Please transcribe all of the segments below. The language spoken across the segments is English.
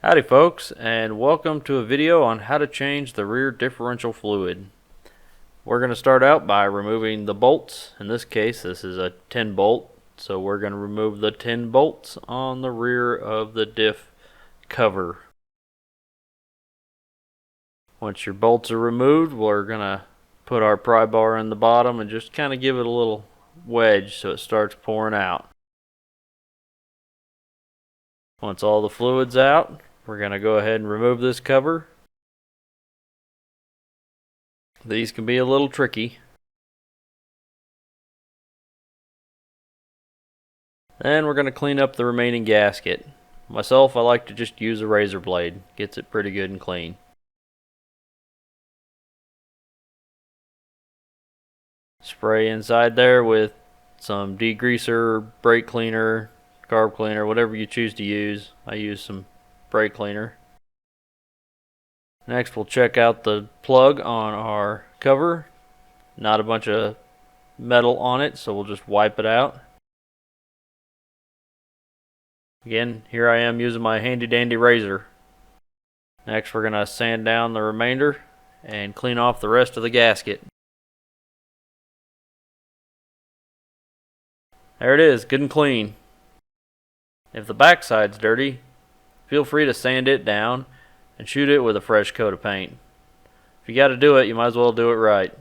Howdy folks, and welcome to a video on how to change the rear differential fluid. We're going to start out by removing the bolts. In this case, this is a 10 bolt, so we're going to remove the 10 bolts on the rear of the diff cover. Once your bolts are removed, we're going to put our pry bar in the bottom and just kind of give it a little wedge so it starts pouring out. Once all the fluid's out, we're going to go ahead and remove this cover. These can be a little tricky. Then we're going to clean up the remaining gasket. Myself, I like to just use a razor blade. Gets it pretty good and clean. Spray inside there with some degreaser, brake cleaner, carb cleaner, whatever you choose to use. I use some brake cleaner. Next we'll check out the plug on our cover. Not a bunch of metal on it, so we'll just wipe it out. Again, here I am using my handy dandy razor. Next we're going to sand down the remainder and clean off the rest of the gasket. There it is, good and clean. If the backside's dirty, feel free to sand it down and shoot it with a fresh coat of paint. If you got to do it, you might as well do it right.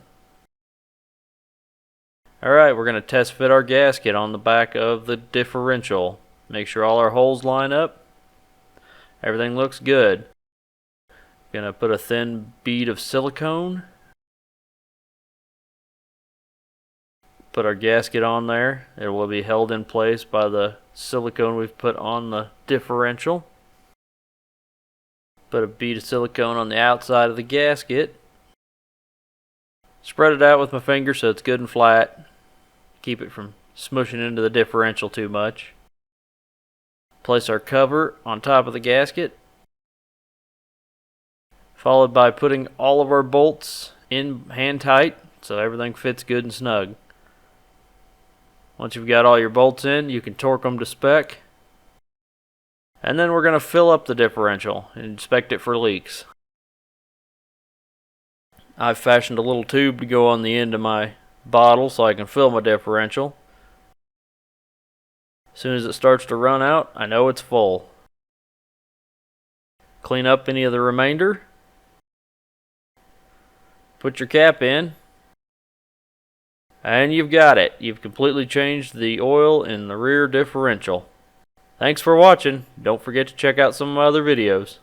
Alright, we're going to test fit our gasket on the back of the differential. Make sure all our holes line up. Everything looks good. Going to put a thin bead of silicone. Put our gasket on there. It will be held in place by the silicone we've put on the differential. Put a bead of silicone on the outside of the gasket. Spread it out with my finger so it's good and flat. Keep it from smushing into the differential too much. Place our cover on top of the gasket. Followed by putting all of our bolts in hand tight so everything fits good and snug. Once you've got all your bolts in, you can torque them to spec. And then we're going to fill up the differential and inspect it for leaks. I've fashioned a little tube to go on the end of my bottle so I can fill my differential. As soon as it starts to run out, I know it's full. Clean up any of the remainder. Put your cap in. And you've got it. You've completely changed the oil in the rear differential. Thanks for watching. Don't forget to check out some of my other videos.